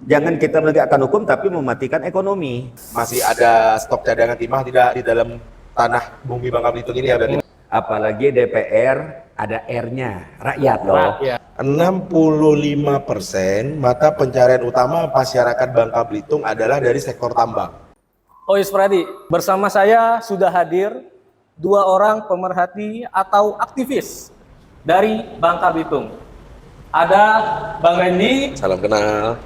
Jangan kita menegakkan hukum tapi mematikan ekonomi. Masih ada stok cadangan timah tidak di dalam tanah bumi Bangka Belitung ini ya berarti? Apalagi DPR ada R-nya, rakyat loh. 65% mata pencarian utama masyarakat Bangka Belitung adalah dari sektor tambang. Ois Pradi, bersama saya sudah hadir 2 orang pemerhati atau aktivis dari Bangka Belitung. Ada Bang Randy, Salam kenal.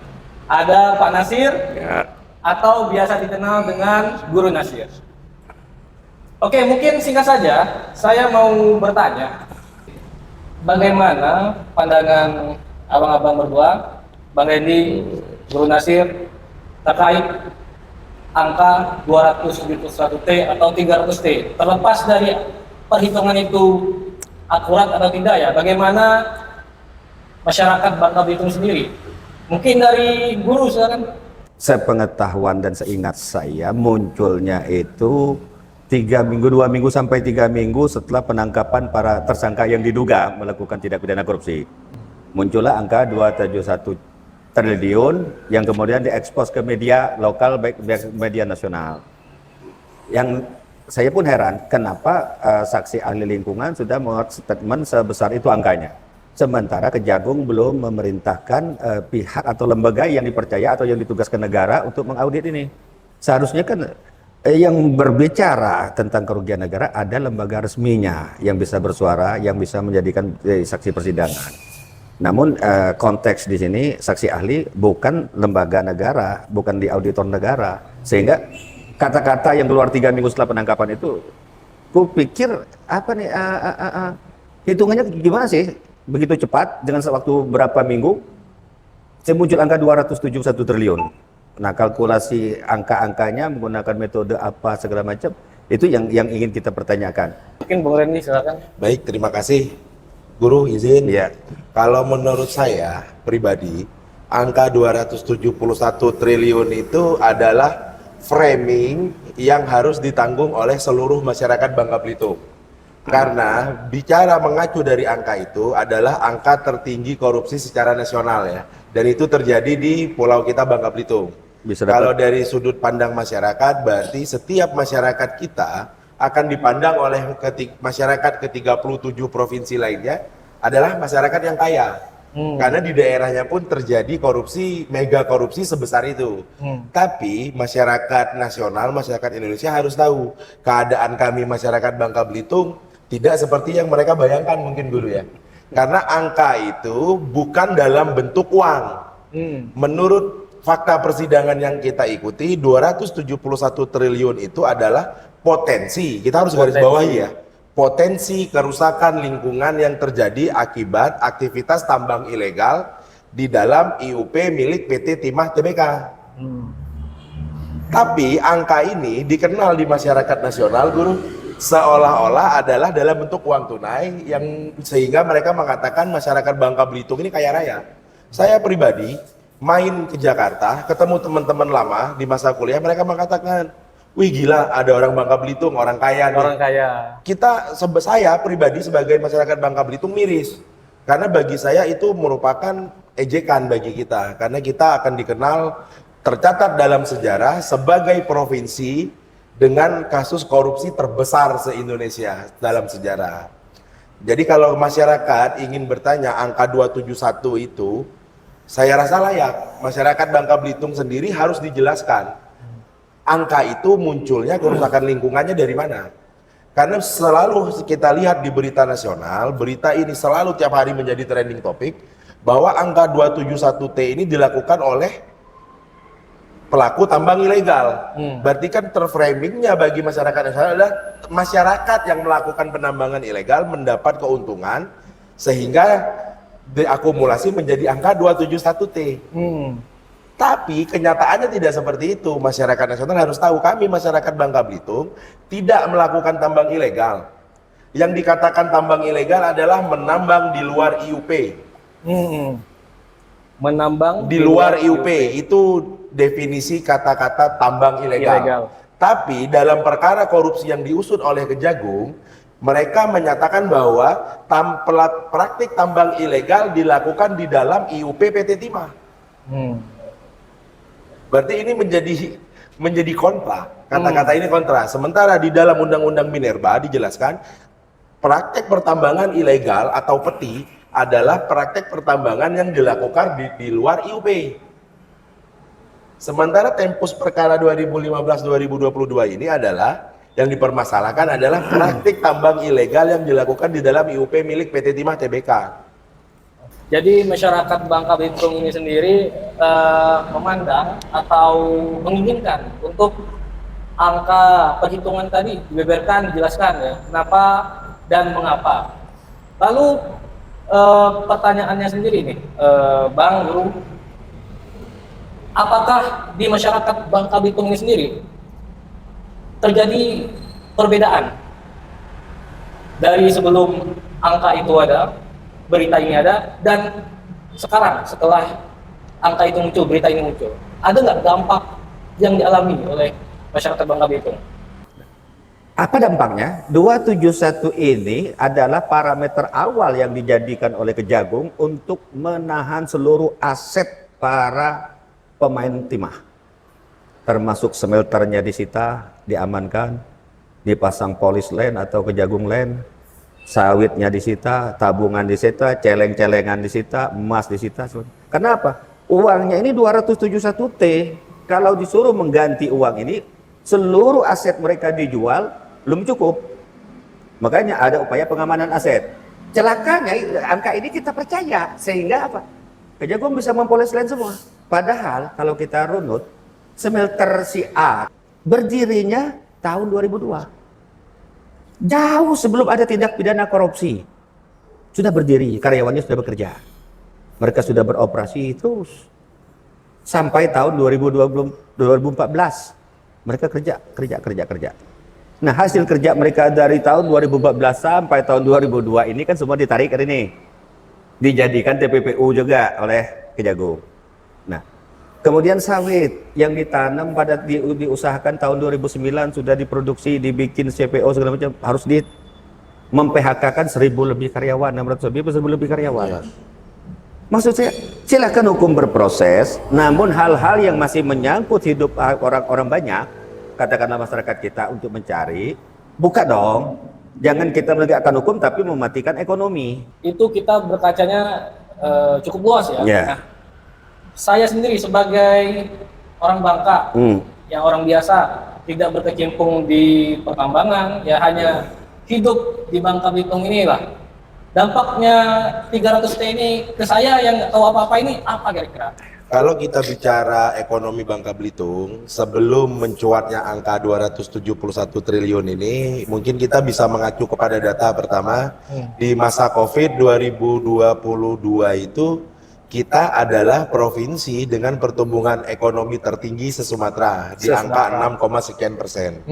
ada Pak Nasir, Ya. atau biasa dikenal dengan Guru Nasir. Oke, mungkin singkat saja, saya mau bertanya, bagaimana pandangan abang-abang berdua, Bang Randy, Guru Nasir, terkait angka 271T atau 300T? Terlepas dari perhitungan itu akurat atau tidak ya, bagaimana masyarakat Bangka Belitung sendiri? Mungkin dari Guru silakan. Sepengetahuan dan seingat saya munculnya itu 2 minggu sampai 3 minggu setelah penangkapan para tersangka yang diduga melakukan tindak pidana korupsi. Muncullah angka 271 triliun yang kemudian diekspos ke media lokal baik media nasional. Yang saya pun heran kenapa saksi ahli lingkungan sudah membuat statement sebesar itu angkanya. Sementara Kejagung belum memerintahkan pihak atau lembaga yang dipercaya atau yang ditugaskan negara untuk mengaudit ini. Seharusnya kan yang berbicara tentang kerugian negara ada lembaga resminya yang bisa bersuara, yang bisa menjadikan saksi persidangan. Namun konteks di sini saksi ahli bukan lembaga negara, bukan di auditor negara, sehingga kata-kata yang keluar 3 minggu setelah penangkapan itu, ku pikir apa nih hitungannya gimana sih? Begitu cepat dengan waktu berapa minggu muncul angka 271 triliun. Nah, kalkulasi angka-angkanya menggunakan metode apa segala macam itu yang ingin kita pertanyakan. Mungkin Bung Randy silakan. Baik, terima kasih. Guru izin. Ya. Kalau menurut saya pribadi, angka 271 triliun itu adalah framing yang harus ditanggung oleh seluruh masyarakat Bangka Belitung. Karena bicara mengacu dari angka itu adalah angka tertinggi korupsi secara nasional ya. Dan itu terjadi di pulau kita Bangka Belitung. Kalau dari sudut pandang masyarakat, berarti setiap masyarakat kita akan dipandang oleh masyarakat ke-37 provinsi lainnya adalah masyarakat yang kaya. Karena di daerahnya pun terjadi korupsi, mega korupsi sebesar itu. Tapi masyarakat nasional, masyarakat Indonesia harus tahu keadaan kami masyarakat Bangka Belitung tidak seperti yang mereka bayangkan mungkin Guru ya. Karena angka itu bukan dalam bentuk uang. Menurut fakta persidangan yang kita ikuti, 271 triliun itu adalah potensi. Kita harus garis bawahi ya. Potensi kerusakan lingkungan yang terjadi akibat aktivitas tambang ilegal di dalam IUP milik PT Timah Tbk. Tapi angka ini dikenal di masyarakat nasional, Guru, seolah-olah adalah dalam bentuk uang tunai yang sehingga mereka mengatakan masyarakat Bangka Belitung ini kaya raya. Saya pribadi main ke Jakarta, ketemu teman-teman lama di masa kuliah, mereka mengatakan, wih gila, ada orang Bangka Belitung, orang kaya nih. Orang kaya. Saya pribadi sebagai masyarakat Bangka Belitung miris. Karena bagi saya itu merupakan ejekan bagi kita. Karena kita akan dikenal, tercatat dalam sejarah sebagai provinsi dengan kasus korupsi terbesar se-Indonesia dalam sejarah. Jadi kalau masyarakat ingin bertanya angka 271 itu, saya rasa layak. Masyarakat Bangka Belitung sendiri harus dijelaskan. Angka itu munculnya kerusakan lingkungannya dari mana? Karena selalu kita lihat di berita nasional, berita ini selalu tiap hari menjadi trending topik, bahwa angka 271T ini dilakukan oleh pelaku tambang ilegal. Berarti kan terframingnya bagi masyarakat nasional adalah masyarakat yang melakukan penambangan ilegal mendapat keuntungan sehingga diakumulasi menjadi angka 271T. Tapi kenyataannya tidak seperti itu. Masyarakat nasional harus tahu, kami masyarakat Bangka Belitung tidak melakukan tambang ilegal. Yang dikatakan tambang ilegal adalah menambang di luar IUP. Menambang di luar IUP itu definisi kata-kata tambang ilegal. Tapi dalam perkara korupsi yang diusut oleh Kejagung, mereka menyatakan bahwa praktik tambang ilegal dilakukan di dalam IUP PT Timah. Berarti ini menjadi kontra. Kata-kata ini kontra. Sementara di dalam Undang-Undang Minerba dijelaskan praktek pertambangan ilegal atau peti adalah praktek pertambangan yang dilakukan di luar IUP. Sementara tempus perkara 2015-2022 ini adalah yang dipermasalahkan adalah praktik tambang ilegal yang dilakukan di dalam IUP milik PT Timah Tbk. Jadi masyarakat Bangka Belitung ini sendiri memandang atau menginginkan untuk angka perhitungan tadi dibeberkan, dijelaskan ya, kenapa dan mengapa. Lalu pertanyaannya sendiri nih, Bang Guru, apakah di masyarakat Bangka Belitung ini sendiri terjadi perbedaan dari sebelum angka itu ada, berita ini ada, dan sekarang setelah angka itu muncul, berita ini muncul, ada nggak dampak yang dialami oleh masyarakat Bangka Belitung? Apa dampaknya? 271 ini adalah parameter awal yang dijadikan oleh Kejagung untuk menahan seluruh aset para pemain timah. Termasuk smelternya disita, diamankan, dipasang polis land atau Kejagung land, sawitnya disita, tabungan disita, celeng-celengan disita, emas disita. Kenapa? Uangnya ini 271 T. Kalau disuruh mengganti uang ini, seluruh aset mereka dijual, belum cukup. Makanya ada upaya pengamanan aset. Celakanya angka ini kita percaya, sehingga apa? Kejagung bisa mempoles land semua. Padahal kalau kita runut, smelter si A berdirinya tahun 2002. Jauh sebelum ada tindak pidana korupsi. Sudah berdiri, karyawannya sudah bekerja. Mereka sudah beroperasi terus. Sampai tahun 2014. Mereka kerja. Nah, hasil kerja mereka dari tahun 2014 sampai tahun 2002 ini kan semua ditarik hari ini. Dijadikan TPPU juga oleh Kejagung. Nah, kemudian sawit yang ditanam pada diusahakan tahun 2009 sudah diproduksi, dibikin CPO segala macam, harus mem-PHK-kan 1.000 lebih karyawan, 600 lebih karyawan. Ya. Maksud saya, silakan hukum berproses, namun hal-hal yang masih menyangkut hidup orang-orang banyak, katakanlah masyarakat kita untuk mencari, buka dong. Jangan kita menegakkan hukum tapi mematikan ekonomi. Itu kita berkacanya cukup luas ya. Yeah. Nah, saya sendiri sebagai orang Bangka, yang orang biasa, tidak berkecimpung di pertambangan, ya hanya hidup di Bangka Belitung inilah. Dampaknya 300 T ini ke saya yang nggak tahu apa-apa ini apa kira-kira? Kalau kita bicara ekonomi Bangka Belitung, sebelum mencuatnya angka 271 triliun ini, mungkin kita bisa mengacu kepada data pertama. Di masa COVID 2022 itu, kita adalah provinsi dengan pertumbuhan ekonomi tertinggi se-Sumatera, di angka 6, sekian persen.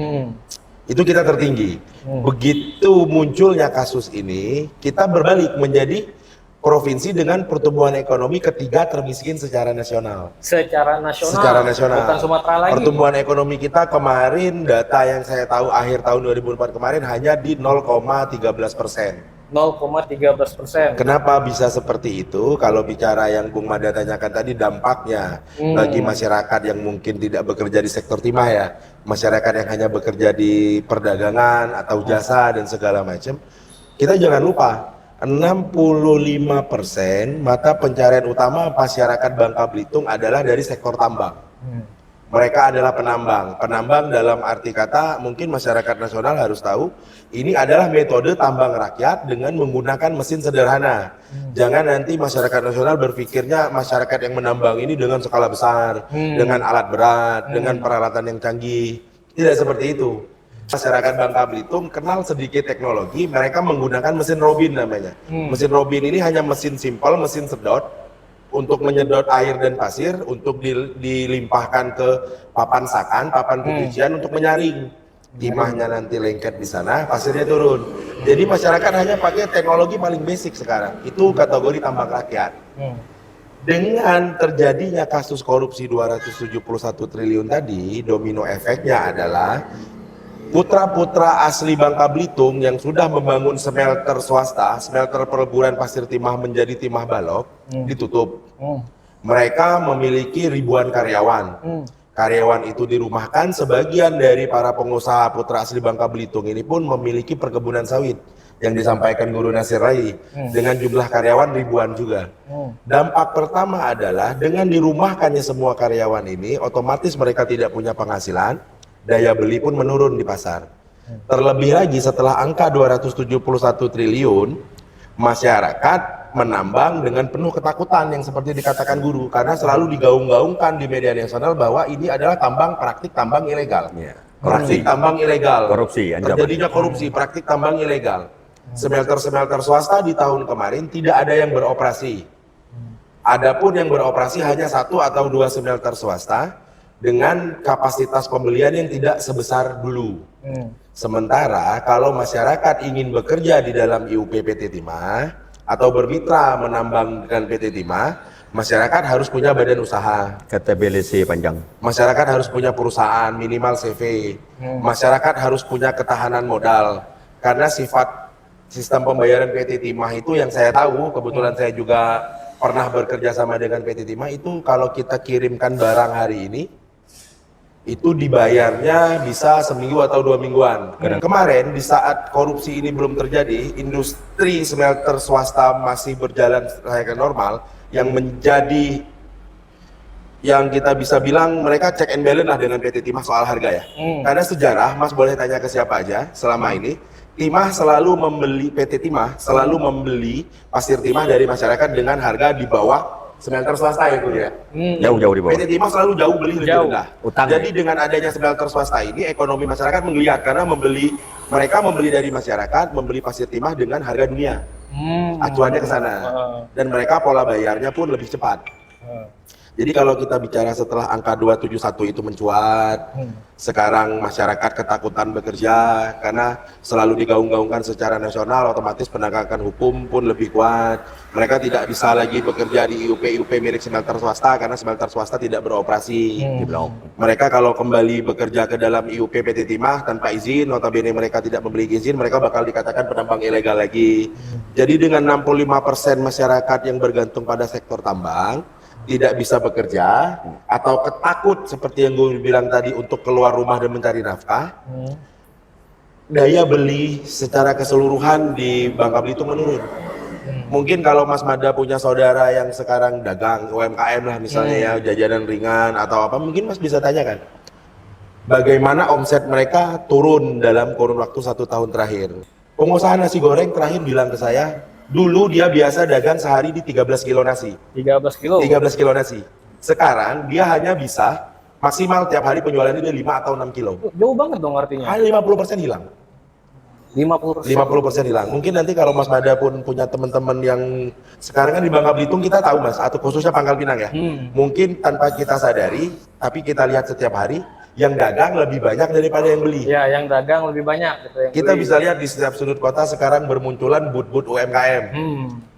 Itu kita tertinggi. Begitu munculnya kasus ini, kita berbalik menjadi provinsi dengan pertumbuhan ekonomi ketiga termiskin secara nasional. Secara nasional. Secara nasional. Bukan Sumatera lagi. Pertumbuhan ekonomi kita kemarin, data yang saya tahu akhir tahun 2004 kemarin hanya di 0,13%. 0,13%. Kenapa bisa seperti itu? Kalau bicara yang Bung Mada tanyakan tadi dampaknya bagi masyarakat yang mungkin tidak bekerja di sektor timah ya, masyarakat yang hanya bekerja di perdagangan atau jasa dan segala macam, kita jangan lupa 65% mata pencarian utama masyarakat Bangka Belitung adalah dari sektor tambang. Mereka adalah penambang. Penambang dalam arti kata mungkin masyarakat nasional harus tahu ini adalah metode tambang rakyat dengan menggunakan mesin sederhana. Jangan nanti masyarakat nasional berpikirnya masyarakat yang menambang ini dengan skala besar, dengan alat berat, dengan peralatan yang canggih. Tidak seperti itu. Masyarakat Bangka Belitung kenal sedikit teknologi, mereka menggunakan mesin robin namanya. Mesin robin ini hanya mesin simpel, mesin sedot untuk menyedot air dan pasir untuk dilimpahkan ke papan sakan, papan pencucian untuk menyaring. Timahnya nanti lengket di sana, pasirnya turun. Jadi masyarakat hanya pakai teknologi paling basic sekarang. Itu kategori tambang rakyat. Dengan terjadinya kasus korupsi 271 triliun tadi, domino efeknya adalah putra-putra asli Bangka Belitung yang sudah membangun smelter swasta, smelter peleburan pasir timah menjadi timah balok, ditutup. Mereka memiliki ribuan karyawan. karyawan itu dirumahkan. Sebagian dari para pengusaha putra asli Bangka Belitung ini pun memiliki perkebunan sawit yang disampaikan Guru Nasir Rai dengan jumlah karyawan ribuan juga. Dampak pertama adalah dengan dirumahkannya semua karyawan ini, otomatis mereka tidak punya penghasilan, daya beli pun menurun di pasar. Terlebih lagi setelah angka 271 triliun, masyarakat menambang dengan penuh ketakutan yang seperti dikatakan Guru, karena selalu digaung-gaungkan di media nasional bahwa ini adalah praktik tambang ilegal. Praktik tambang ilegal. Korupsi, ancaman. Terjadinya korupsi, praktik tambang ilegal. Smelter-smelter swasta di tahun kemarin tidak ada yang beroperasi. Adapun yang beroperasi hanya 1 atau 2 smelter swasta dengan kapasitas pembelian yang tidak sebesar dulu. Sementara kalau masyarakat ingin bekerja di dalam IUP PT Timah atau bermitra menambang dengan PT Timah, masyarakat harus punya badan usaha. KTBLC panjang. Masyarakat harus punya perusahaan minimal CV. Masyarakat harus punya ketahanan modal. Karena sifat sistem pembayaran PT Timah itu yang saya tahu, kebetulan saya juga pernah bekerja sama dengan PT Timah, itu kalau kita kirimkan barang hari ini, itu dibayarnya bisa seminggu atau 2 mingguan. Kemarin di saat korupsi ini belum terjadi, industri smelter swasta masih berjalan layaknya normal, yang menjadi yang kita bisa bilang mereka check and balance lah dengan PT Timah soal harga ya. Karena sejarah, Mas boleh tanya ke siapa aja selama ini, Timah selalu membeli, PT Timah selalu membeli pasir timah dari masyarakat dengan harga di bawah smelter swasta ya Guru ya. Jauh-jauh di bawah. PT Timah selalu jauh beli lebih rendah. Utang. Jadi dengan adanya smelter swasta ini, ekonomi masyarakat menggeliat karena mereka membeli dari masyarakat, membeli pasir timah dengan harga dunia. Acuannya ke sana. Dan mereka pola bayarnya pun lebih cepat. Jadi kalau kita bicara setelah angka 271 itu mencuat, sekarang masyarakat ketakutan bekerja karena selalu digaung-gaungkan secara nasional, otomatis penegakan hukum pun lebih kuat. Mereka tidak bisa lagi bekerja di IUP milik smelter swasta karena smelter swasta tidak beroperasi. Mereka kalau kembali bekerja ke dalam IUP PT Timah tanpa izin, notabene mereka tidak memiliki izin, mereka bakal dikatakan penambang ilegal lagi. Jadi dengan 65% masyarakat yang bergantung pada sektor tambang, tidak bisa bekerja atau ketakut seperti yang gue bilang tadi untuk keluar rumah dan mencari nafkah, daya beli secara keseluruhan di Bangka Belitung menurun. Mungkin kalau Mas Mada punya saudara yang sekarang dagang UMKM lah misalnya ya, jajanan ringan atau apa, mungkin Mas bisa tanyakan bagaimana omset mereka turun dalam kurun waktu 1 tahun terakhir. Pengusaha nasi goreng terakhir bilang ke saya, dulu dia biasa dagang sehari di 13 kilo nasi. 13 kilo? 13 kilo nasi. Sekarang dia hanya bisa maksimal tiap hari penjualannya dia 5 atau 6 kilo. Jauh banget dong artinya. Hanya 50% hilang. 50%? 50% hilang. Mungkin nanti kalau Mas Mada pun punya teman-teman yang sekarang kan di Bangka Belitung kita tahu Mas, atau khususnya Pangkal Pinang ya. Mungkin tanpa kita sadari, tapi kita lihat setiap hari, yang dagang lebih banyak daripada yang beli. Ya, yang dagang lebih banyak gitu. Yang Kita beli. bisa lihat di setiap sudut kota sekarang bermunculan booth-booth UMKM.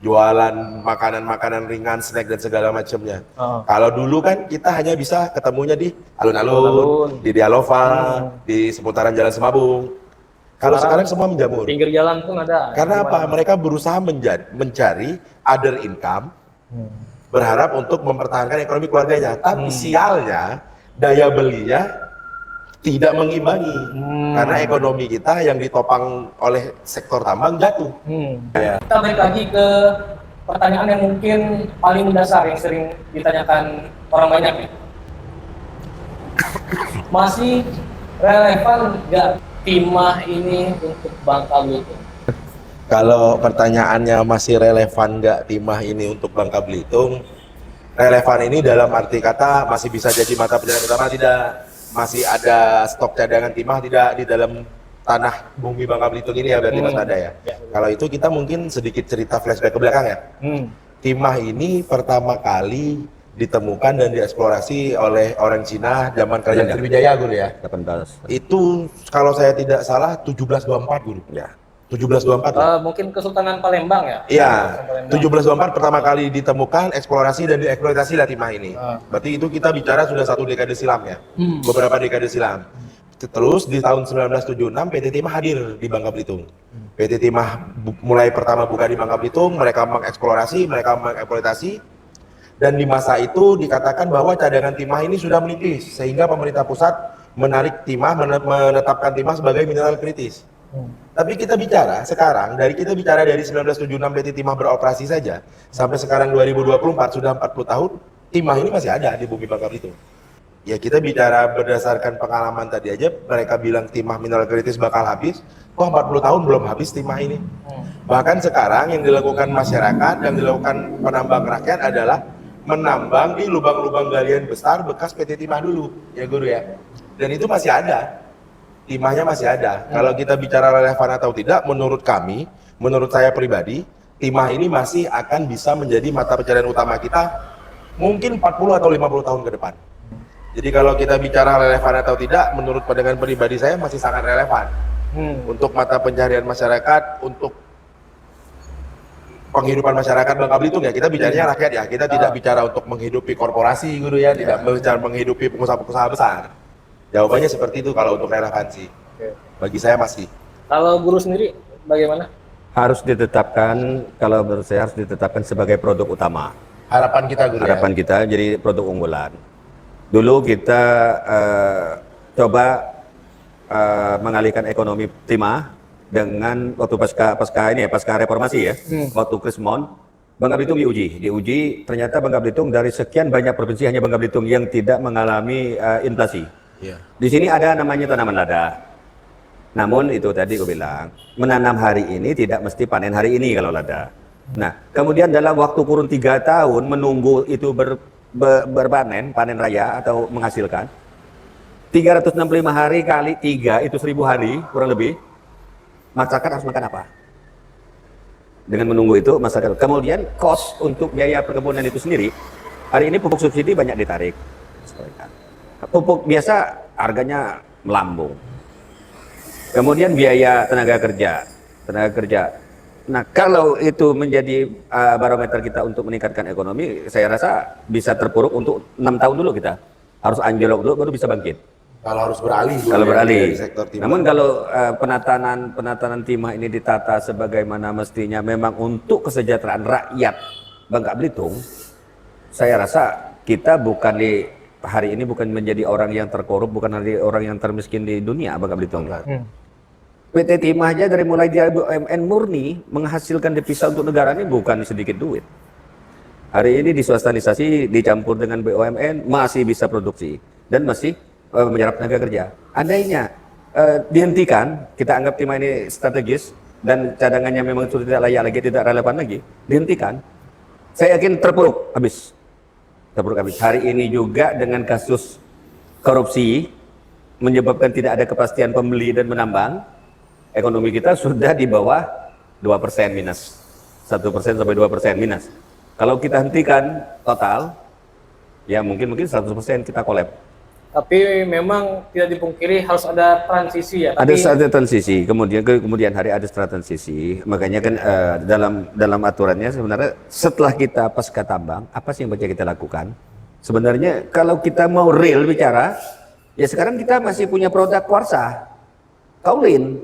Jualan makanan-makanan ringan, snack dan segala macamnya. Kalau dulu kan kita hanya bisa ketemunya di alun-alun, di Dialova, di seputaran Jalan Semabung. Kalau sekarang semua menjamur. Pinggir jalan pun ada. Karena apa? Mereka berusaha mencari other income, berharap untuk mempertahankan ekonomi keluarganya. Tapi sialnya, daya belinya tidak mengimbangi. Karena ekonomi kita yang ditopang oleh sektor tambang jatuh. Ya. Kita balik lagi ke pertanyaan yang mungkin paling mendasar yang sering ditanyakan orang banyak ya. Masih relevan nggak timah ini untuk Bangka Belitung? Kalau pertanyaannya masih relevan nggak timah ini untuk Bangka Belitung, relevan ini dalam arti kata masih bisa jadi mata pencarian utama tidak, masih ada stok cadangan timah tidak di dalam tanah bumi Bangka Belitung ini ya berarti Mas Nada ya. Kalau itu kita mungkin sedikit cerita flashback ke belakang ya. Timah ini pertama kali ditemukan dan dieksplorasi oleh orang Cina zaman Kerajaan Sriwijaya Guru ya. 18. Itu kalau saya tidak salah 1724 Guru. Ya. 1724. Mungkin Kesultanan Palembang ya? Iya, 1724 pertama kali ditemukan, eksplorasi dan dieksploitasi lah timah ini. Berarti itu kita bicara sudah 1 dekade silam ya, beberapa dekade silam. Terus di tahun 1976 PT Timah hadir di Bangka Belitung. PT Timah mulai pertama buka di Bangka Belitung, mereka mengeksplorasi, mereka mengeksploitasi. Dan di masa itu dikatakan bahwa cadangan timah ini sudah menipis, sehingga pemerintah pusat menarik timah, menetapkan timah sebagai mineral kritis. Tapi kita bicara sekarang, kita bicara dari 1976 PT Timah beroperasi saja, sampai sekarang 2024 sudah 40 tahun, timah ini masih ada di bumi Bangka Belitung. Ya kita bicara berdasarkan pengalaman tadi aja, mereka bilang timah mineral kritis bakal habis, kok 40 tahun belum habis timah ini. Bahkan sekarang yang dilakukan masyarakat, yang dilakukan penambang rakyat adalah menambang di lubang-lubang galian besar bekas PT Timah dulu, ya Guru ya. Dan itu masih ada. Timahnya masih ada. Kalau kita bicara relevan atau tidak, menurut kami, menurut saya pribadi, timah ini masih akan bisa menjadi mata pencarian utama kita mungkin 40 atau 50 tahun ke depan. Jadi kalau kita bicara relevan atau tidak, menurut pandangan pribadi saya masih sangat relevan. Untuk mata pencarian masyarakat, untuk penghidupan masyarakat Bangka Belitung ya, kita bicaranya rakyat ya, kita tidak bicara untuk menghidupi korporasi Guru ya, tidak bicara menghidupi pengusaha-pengusaha besar. Jawabannya seperti itu kalau untuk relevansi. Bagi saya masih. Kalau Guru sendiri bagaimana? Harus ditetapkan, kalau menurut saya harus ditetapkan sebagai produk utama. Harapan kita Guru Harapan ya? kita jadi produk unggulan. Dulu kita coba mengalihkan ekonomi timah dengan waktu pasca reformasi ya, waktu Krismon, Bangka Belitung diuji ternyata Bangka Belitung dari sekian banyak provinsi hanya Bangka Belitung yang tidak mengalami inflasi. Di sini ada namanya tanaman lada. Namun itu tadi gue bilang, menanam hari ini tidak mesti panen hari ini kalau lada. Nah, kemudian dalam waktu kurun 3 tahun menunggu itu berpanen, panen raya atau menghasilkan, 365 hari kali 3 itu 1000 hari kurang lebih. Masyarakat harus makan apa? Dengan menunggu itu masyarakat. Kemudian cost untuk biaya perkebunan itu sendiri, hari ini pupuk subsidi banyak ditarik. Pupuk biasa harganya melambung. Kemudian biaya tenaga kerja. Nah, kalau itu menjadi barometer kita untuk meningkatkan ekonomi, saya rasa bisa terpuruk untuk 6 tahun dulu kita. Harus anjlok dulu baru bisa bangkit. Kalau harus beralih. Kalau beralih. Dari sektor timah. Namun kalau penatanan timah ini ditata sebagaimana mestinya memang untuk kesejahteraan rakyat Bangka Belitung, saya rasa kita bukan hari ini bukan menjadi orang yang terkorup, bukan orang yang termiskin di dunia Bangka Belitung. PT Timah aja dari mulai dia BUMN murni menghasilkan devisa untuk negara ini bukan sedikit duit. Hari ini diswastanisasi dicampur dengan BUMN masih bisa produksi dan masih menyerap tenaga kerja. Andainya dihentikan, kita anggap timah ini strategis dan cadangannya memang sudah tidak layak lagi, tidak relevan lagi, dihentikan, saya yakin terpuruk habis. Hari ini juga dengan kasus korupsi menyebabkan tidak ada kepastian pembeli dan menambang, ekonomi kita sudah di bawah 2% minus, 1% sampai 2% minus. Kalau kita hentikan total, ya mungkin 100% kita kolab. Tapi memang tidak dipungkiri harus ada transisi ya. Ada transisi, kemudian hari ada transisi. Makanya kan dalam aturannya sebenarnya setelah kita pasca tambang, apa sih yang bisa kita lakukan? Sebenarnya kalau kita mau real bicara, ya sekarang kita masih punya produk kuarsa, kaulin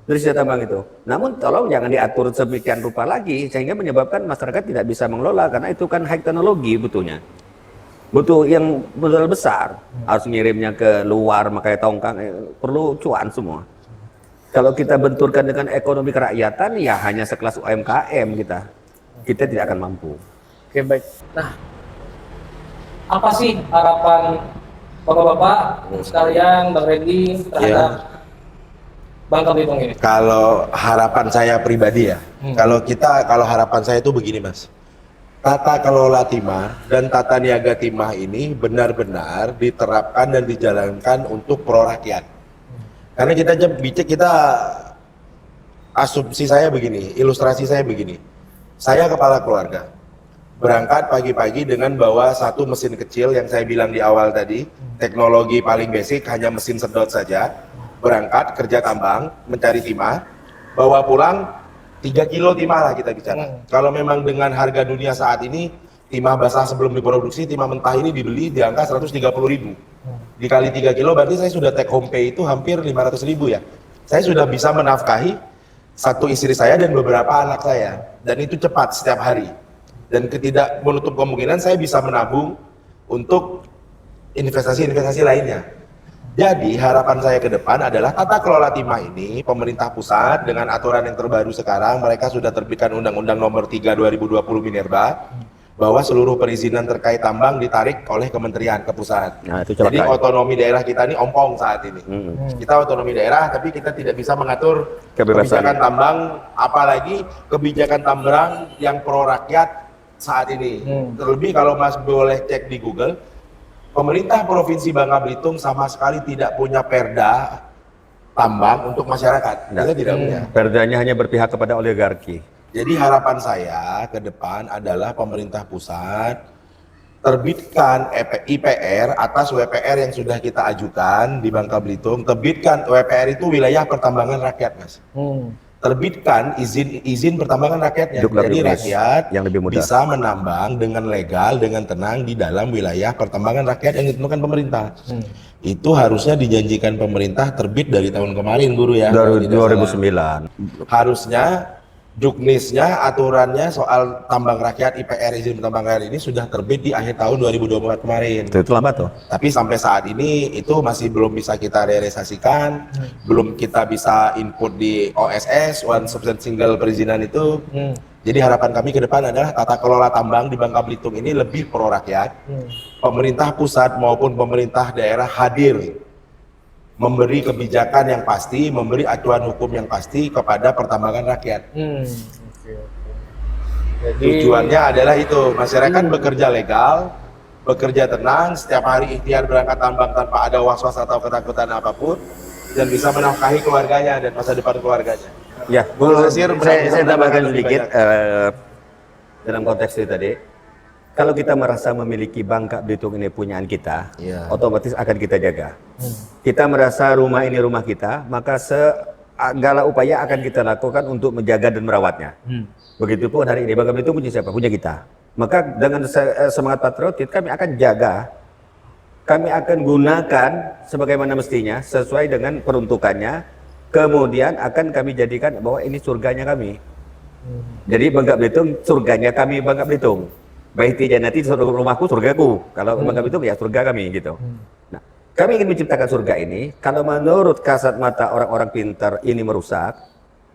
dari sisa tambang itu. Namun tolong jangan diatur sedemikian rupa lagi sehingga menyebabkan masyarakat tidak bisa mengelola karena itu kan high teknologi butuhnya. Butuh yang modal besar, harus ngirimnya ke luar, makanya tongkang, perlu cuan semua. Kalau kita benturkan dengan ekonomi kerakyatan, ya hanya sekelas UMKM kita tidak akan mampu. Oke, baik. Nah, apa sih harapan Bapak-Bapak sekalian, Bang Randy terhadap Bangka Belitung ini? Kalau harapan saya pribadi ya, kalau harapan saya itu begini Mas. Tata kelola timah dan tata niaga timah ini benar-benar diterapkan dan dijalankan untuk pro rakyat. Karena kita asumsi saya begini, ilustrasi saya begini. Saya kepala keluarga, berangkat pagi-pagi dengan bawa satu mesin kecil yang saya bilang di awal tadi, teknologi paling basic hanya mesin sedot saja. Berangkat kerja tambang, mencari timah, bawa pulang 3 kilo timah lah kita bicara. Kalau memang dengan harga dunia saat ini, timah basah sebelum diproduksi, timah mentah ini dibeli di angka 130.000. Dikali 3 kilo berarti saya sudah take home pay itu hampir 500.000 ya. Saya sudah bisa menafkahi satu istri saya dan beberapa anak saya. Dan itu cepat setiap hari. dan tidak menutup kemungkinan saya bisa menabung untuk investasi-investasi lainnya. Jadi harapan saya ke depan adalah tata kelola timah ini, pemerintah pusat dengan aturan yang terbaru sekarang, mereka sudah terbitkan Undang-Undang Nomor 3 2020 Minerba, bahwa seluruh perizinan terkait tambang ditarik oleh kementerian ke pusat. Nah, itu celaka. Jadi otonomi daerah kita ini ompong saat ini. Kita otonomi daerah, tapi kita tidak bisa mengatur Kebebasan. kebijakan tambang, apalagi kebijakan tambang yang pro rakyat saat ini. Terlebih kalau Mas boleh cek di Google, pemerintah Provinsi Bangka Belitung sama sekali tidak punya perda tambang untuk masyarakat. Kita tidak punya. Perdanya hanya berpihak kepada oligarki. Jadi harapan saya ke depan adalah pemerintah pusat terbitkan IPR atas WPR yang sudah kita ajukan di Bangka Belitung. Terbitkan WPR itu wilayah pertambangan rakyat, Mas. Terbitkan izin pertambangan rakyatnya. Juklat Jadi juknis rakyat yang lebih mudah. bisa menambang dengan legal, dengan tenang di dalam wilayah pertambangan rakyat yang ditentukan pemerintah. Itu harusnya dijanjikan pemerintah terbit dari tahun kemarin, Guru ya. kalau Dari tidak salah. 2009. Harusnya juknisnya, aturannya soal tambang rakyat, IPR izin tambang rakyat ini sudah terbit di akhir tahun 2024 kemarin. Itu lambat tuh. Tapi sampai saat ini itu masih belum bisa kita realisasikan, belum kita bisa input di OSS, One Substance Single perizinan itu. Jadi harapan kami ke depan adalah tata kelola tambang di Bangka Belitung ini lebih pro rakyat. Pemerintah pusat maupun pemerintah daerah hadir memberi kebijakan yang pasti, memberi acuan hukum yang pasti kepada pertambangan rakyat. Jadi Tujuannya adalah itu, masyarakat bekerja legal, bekerja tenang, setiap hari ikhtiar berangkat tambang tanpa ada was-was atau ketakutan apapun, dan bisa menafkahi keluarganya dan masa depan keluarganya. Ya, Guru Nasir, saya tambahkan lebih sedikit banyak. dalam konteks itu tadi. Kalau kita merasa memiliki Bangka Belitung ini punyaan kita, Iya. otomatis akan kita jaga. Kita merasa rumah ini rumah kita, maka segala upaya akan kita lakukan untuk menjaga dan merawatnya. Begitupun hari ini Bangka Belitung punya siapa? Punya kita. Maka dengan semangat patriotik kami akan jaga, kami akan gunakan sebagaimana mestinya sesuai dengan peruntukannya. Kemudian akan kami jadikan bahwa ini surganya kami. Jadi Bangka Belitung surganya kami Bangka Belitung. Baiti janati rumahku surgaku. Kalau Bangka Belitung ya surga kami gitu. Nah, kami ingin menciptakan surga ini. Kalau menurut kasat mata orang-orang pintar ini merusak,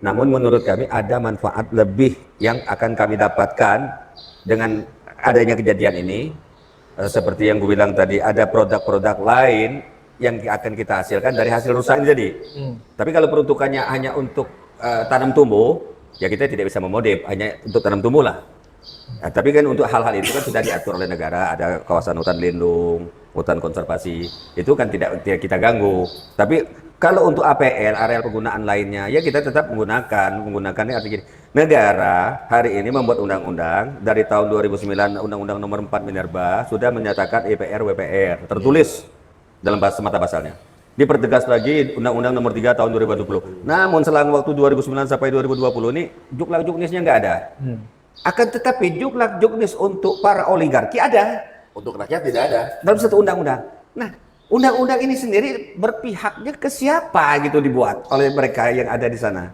namun menurut kami ada manfaat lebih yang akan kami dapatkan dengan adanya kejadian ini. Seperti yang gue bilang tadi, ada produk-produk lain yang akan kita hasilkan dari hasil rusak ini tadi. Tapi kalau peruntukannya hanya untuk tanam tumbuh, ya kita tidak bisa memodif, hanya untuk tanam tumbuh lah. Nah, tapi kan untuk hal-hal itu kan sudah diatur oleh negara, ada kawasan hutan lindung, hutan konservasi, itu kan tidak kita ganggu. Tapi kalau untuk APL, area penggunaan lainnya, ya kita tetap menggunakannya artinya negara hari ini membuat undang-undang dari tahun 2009, Undang-Undang Nomor 4 Minerba sudah menyatakan IPR WPR tertulis dalam bahasa mata basalnya. Dipertegas lagi Undang-Undang Nomor 3 tahun 2020. Namun selang waktu 2009 sampai 2020 ini juklak juknisnya nggak ada. Akan tetapi juklak juknis untuk para oligarki ada Untuk rakyat tidak ada. dalam satu undang-undang. Nah, undang-undang ini sendiri berpihaknya ke siapa gitu dibuat oleh mereka yang ada di sana.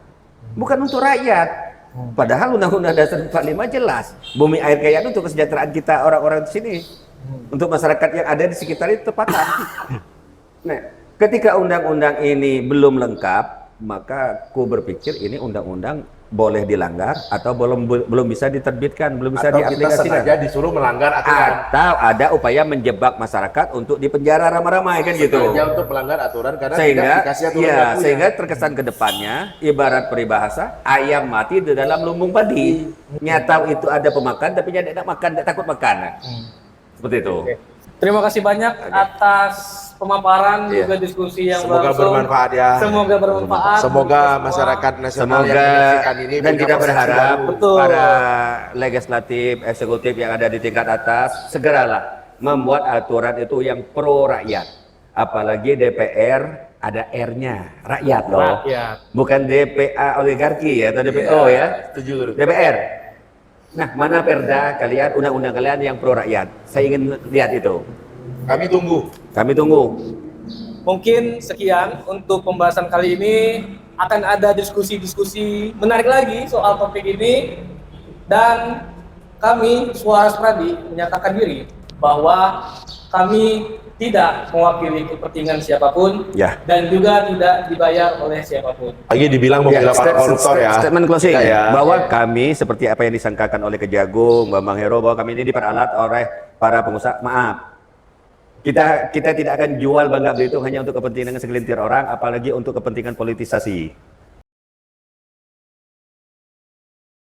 Bukan untuk rakyat. Padahal Undang-Undang Dasar 45 jelas. Bumi air kekayaan untuk kesejahteraan kita orang-orang di sini. Untuk masyarakat yang ada di sekitar itu tepatan. Nah, ketika undang-undang ini belum lengkap, maka ku berpikir ini undang-undang boleh dilanggar atau belum bisa diterbitkan, belum bisa Atau kita diaplikasikan. sengaja disuruh melanggar aturan. Atau ada upaya menjebak masyarakat untuk dipenjara ramai-ramai kan gitu. Sengaja untuk melanggar aturan karena tidak Sehingga dikasih aturan ya, bakunya. sehingga terkesan ke depannya ibarat peribahasa ayam mati di dalam lumbung padi. Nyata itu ada pemakan tapi tidak makan, tidak takut makan. Seperti itu. terima kasih banyak atas pemaparan Iya. juga diskusi yang Semoga berlangsung. bermanfaat ya. Semoga bermanfaat. Semoga untuk semua. masyarakat nasional Semoga yang menyaksikan ini dan punya kita persepsi berharap baru. Betul. para legislatif, eksekutif yang ada di tingkat atas segeralah membuat aturan itu yang pro rakyat. Apalagi DPR ada R-nya, rakyat loh. Rakyat. Bukan DPA oligarki ya atau DPO ya. Setuju, Guru. DPR. Nah, mana perda kalian, undang-undang kalian yang pro rakyat? Saya ingin lihat itu. Kami tunggu. Kami tunggu. Mungkin sekian untuk pembahasan kali ini. Akan ada diskusi-diskusi menarik lagi soal topik ini. Dan kami Suara Pradi menyatakan diri bahwa kami tidak mewakili kepentingan siapapun Ya. dan juga tidak dibayar oleh siapapun. Lagi dibilang membela para koruptor ya. Statement closing Tidak ya. bahwa kami seperti apa yang disangkakan oleh Kejagung, Bambang Hero, bahwa kami ini diperalat oleh para pengusaha. Maaf, kita tidak akan jual Bangka Belitung hanya untuk kepentingan segelintir orang, apalagi untuk kepentingan politisasi.